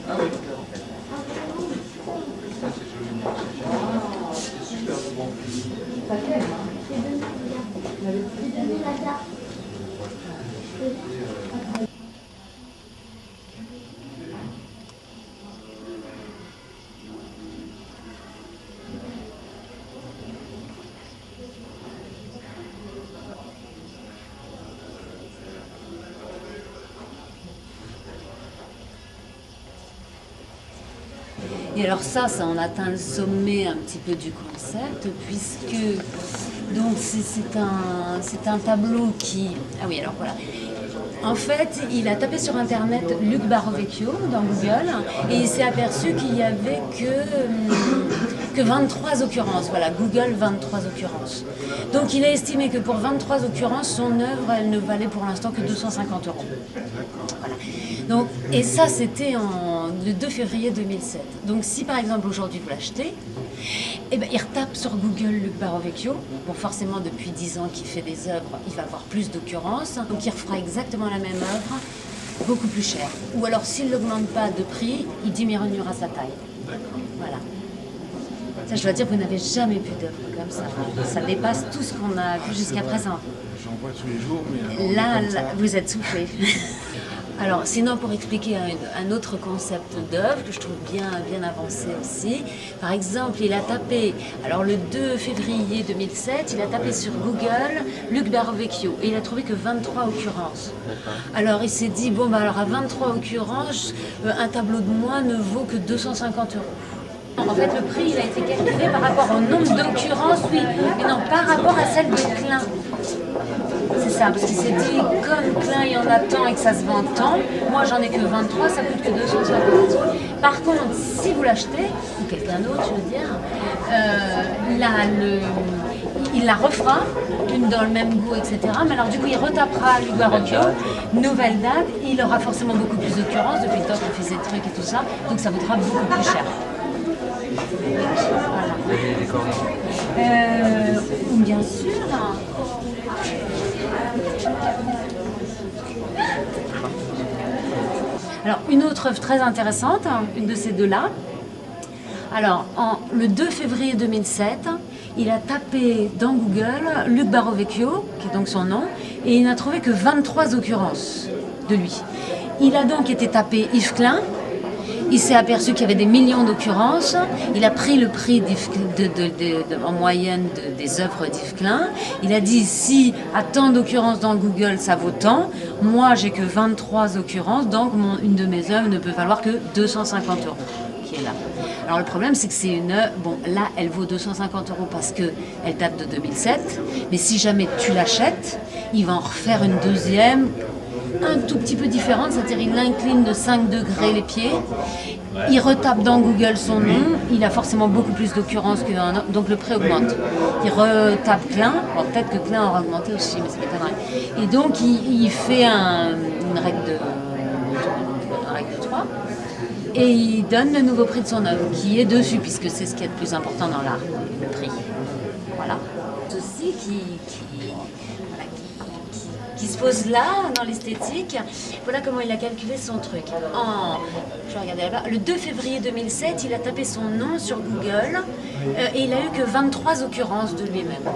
Ah oui, ça c'est joliment. C'est super bon. Et alors ça on atteint le sommet un petit peu du concept, puisque donc c'est un tableau qui... Ah oui, alors voilà. En fait, il a tapé sur internet Luc Barovecchio dans Google et il s'est aperçu qu'il n'y avait que 23 occurrences. Voilà, Google 23 occurrences. Donc il a estimé que pour 23 occurrences, son œuvre, elle ne valait pour l'instant que 250 €. Voilà. Donc, et ça, c'était le 2 février 2007. Donc si par exemple aujourd'hui vous l'achetez, eh ben, il retape sur Google Luc Barovecchio. Bon, forcément, depuis 10 ans qu'il fait des œuvres, il va avoir plus d'occurrences. Donc il refera exactement la même œuvre, beaucoup plus cher. Ou alors, s'il n'augmente pas de prix, il diminuera sa taille. Voilà. Ça, je dois dire, vous n'avez jamais vu d'œuvre comme ça. Ça dépasse tout ce qu'on a vu jusqu'à présent. J'en vois tous les jours, mais... Là, vous êtes soufflé. Alors, sinon, pour expliquer un autre concept d'œuvre que je trouve bien avancé aussi, par exemple, il a tapé, alors le 2 février 2007, il a tapé sur Google Luc Barovecchio et il a trouvé que 23 occurrences. Alors, il s'est dit, bon, bah alors à 23 occurrences, un tableau de moi ne vaut que 250 €. En fait, le prix, il a été calculé par rapport au nombre d'occurrences, oui, mais non, par rapport à celle de Klein. C'est ça, parce qu'il s'est dit, comme Klein il y en a tant et que ça se vend tant, moi j'en ai que 23, ça coûte que 250. Par contre, si vous l'achetez, ou quelqu'un d'autre, je veux dire, il la refera, une dans le même goût, etc. Mais alors du coup, il retapera Luc Barovecchio, nouvelle date, il aura forcément beaucoup plus d'occurrences, depuis le temps qu'il fait ses trucs et tout ça, donc ça vaudra beaucoup plus cher. Voilà. Les cordes. Bien sûr. Alors, une autre œuvre très intéressante, une de ces deux-là. Alors, le 2 février 2007, il a tapé dans Google Luc Barovecchio, qui est donc son nom, et il n'a trouvé que 23 occurrences de lui. Il a donc été tapé Yves Klein. Il s'est aperçu qu'il y avait des millions d'occurrences. Il a pris le prix en moyenne des œuvres d'Yves Klein. Il a dit, si à tant d'occurrences dans Google, ça vaut tant, moi j'ai que 23 occurrences, donc une de mes œuvres ne peut valoir que 250 € qui est là. Alors le problème, c'est que c'est une œuvre, bon là elle vaut 250 € parce qu'elle date de 2007, mais si jamais tu l'achètes, il va en refaire une deuxième, un tout petit peu différente, c'est-à-dire il incline de 5 degrés les pieds, il retape dans Google son nom, il a forcément beaucoup plus d'occurrences qu'un autre, donc le prix augmente. Il retape Klein, bon, peut-être que Klein aura augmenté aussi, mais ça m'étonnerait. Et donc il fait une règle de 3, et il donne le nouveau prix de son œuvre, qui est dessus, puisque c'est ce qui est le plus important dans l'art, le prix. Voilà. Ceci qui se pose là, dans l'esthétique. Voilà comment il a calculé son truc. Je vais regarder là-bas. Le 2 février 2007, il a tapé son nom sur Google et il a eu que 23 occurrences de lui-même.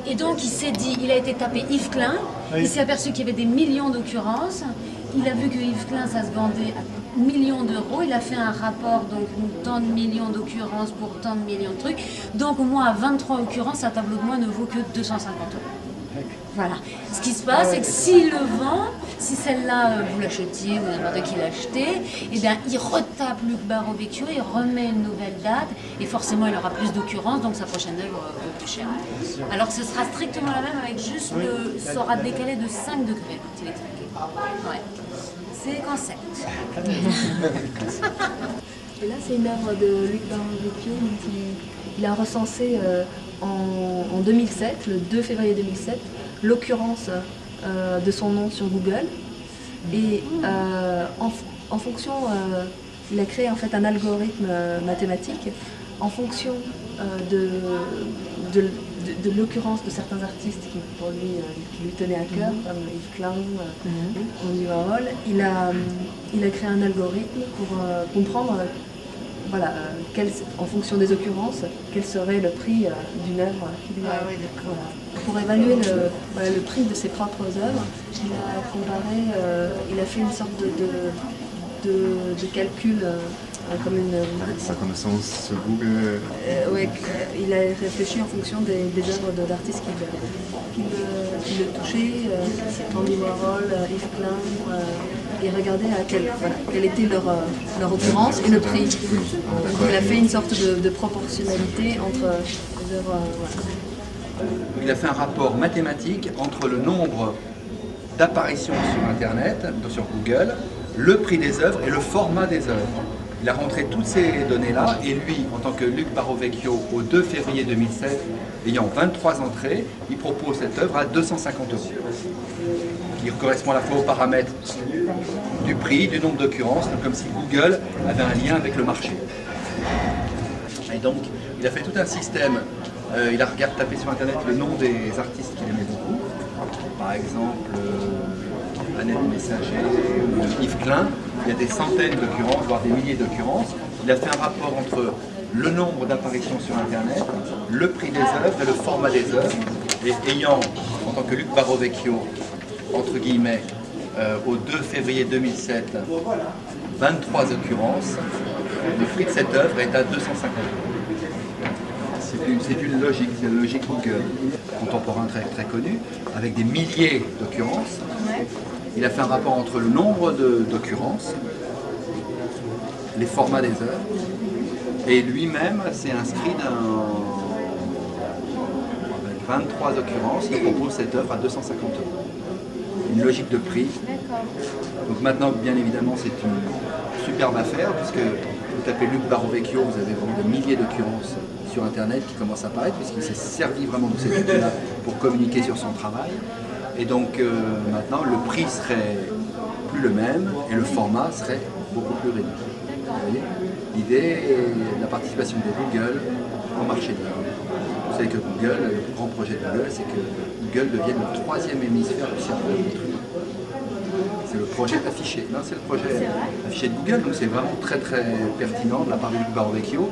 Et donc, il s'est dit, il a été tapé Yves Klein, il s'est aperçu qu'il y avait des millions d'occurrences. Il a vu que Yves Klein, ça se vendait à millions d'euros. Il a fait un rapport, donc tant de millions d'occurrences pour tant de millions de trucs. Donc, au moins, à 23 occurrences, un tableau de moi ne vaut que 250 €. Voilà. Ce qui se passe, c'est que s'il le vend, si celle-là, vous l'achetiez ou n'importe qui l'achetait, eh bien, il retape Luc Barovecchio, il remet une nouvelle date, et forcément, il aura plus d'occurrences, donc sa prochaine œuvre vaut plus cher. Alors, ce sera strictement la même, avec juste ça aura décalé de 5 degrés quand il est trinqué. Ouais. C'est concept. Et là, c'est une œuvre de Luc Barovecchio, il a recensé en 2007, le 2 février 2007, l'occurrence de son nom sur Google. Et en fonction, il a créé en fait un algorithme mathématique en fonction de de l'occurrence de certains artistes qui lui tenaient à cœur, comme Yves Klein, Andy Warhol. Il a créé un algorithme pour comprendre, voilà, en fonction des occurrences, quel serait le prix d'une œuvre qu'il lui a. Voilà. Pour évaluer le prix de ses propres œuvres, il a comparé, il a fait une sorte de calcul. Comme une, avec sa connaissance sur Google. Ouais, il a réfléchi en fonction des œuvres d'artistes qui le touchaient, Andy Warhol, Yves Klein, et regardait quelle était leur occurrence et le prix. Donc il a fait une sorte de proportionnalité entre les œuvres. Il a fait un rapport mathématique entre le nombre d'apparitions sur Internet, sur Google, le prix des œuvres et le format des œuvres. Il a rentré toutes ces données-là et lui, en tant que Luc Barovecchio, au 2 février 2007, ayant 23 entrées, il propose cette œuvre à 250 €. Qui correspond à la fois aux paramètres du prix, du nombre d'occurrences, comme si Google avait un lien avec le marché. Et donc, il a fait tout un système. Il a tapé sur Internet le nom des artistes qu'il aimait beaucoup. Par exemple, Annette Messager ou Yves Klein. Il y a des centaines d'occurrences, voire des milliers d'occurrences. Il a fait un rapport entre le nombre d'apparitions sur Internet, le prix des œuvres et le format des œuvres. Et ayant, en tant que Luc Barovecchio, entre guillemets, au 2 février 2007, 23 occurrences, le prix de cette œuvre est à 250 €. C'est une logique, c'est la logique Google, contemporain très connu, avec des milliers d'occurrences. Il a fait un rapport entre le nombre d'occurrences, les formats des œuvres, et lui-même s'est inscrit avec 23 occurrences, il propose cette œuvre à 250 €. Une logique de prix. Donc maintenant, bien évidemment, c'est une superbe affaire, puisque vous tapez Luc Barovecchio, vous avez vraiment des milliers d'occurrences sur Internet qui commencent à apparaître, puisqu'il s'est servi vraiment de cet outil-là pour communiquer sur son travail. Et donc maintenant, le prix serait plus le même et le format serait beaucoup plus réduit. Vous voyez, l'idée est la participation de Google au marché de l'art. Vous savez que Google, le grand projet de Google, c'est que Google devienne le 3e hémisphère du cerveau de l'être humain. C'est le projet affiché. Non, c'est le projet affiché de Google, donc c'est vraiment très pertinent de la part de Luc Barovecchio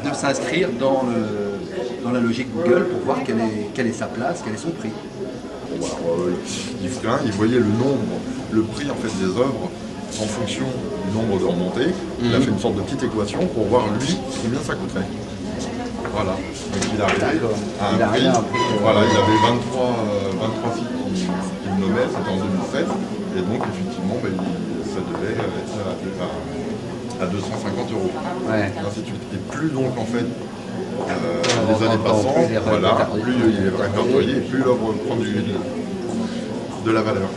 de s'inscrire dans la logique Google pour voir quelle est sa place, quel est son prix. Yves Klein, il voyait le prix en fait des œuvres en fonction du nombre de remontées. Il a fait une sorte de petite équation pour voir lui combien ça coûterait. Voilà. Donc il est arrivé à un prix. Voilà, il avait 23 sites qui le nommaient, c'était en 2007. Et donc effectivement, ça devait être à 250 €. Ouais. Et ainsi de suite. Et plus donc en fait les années passant, voilà, plus il est répertorié, plus l'œuvre prend de la valeur.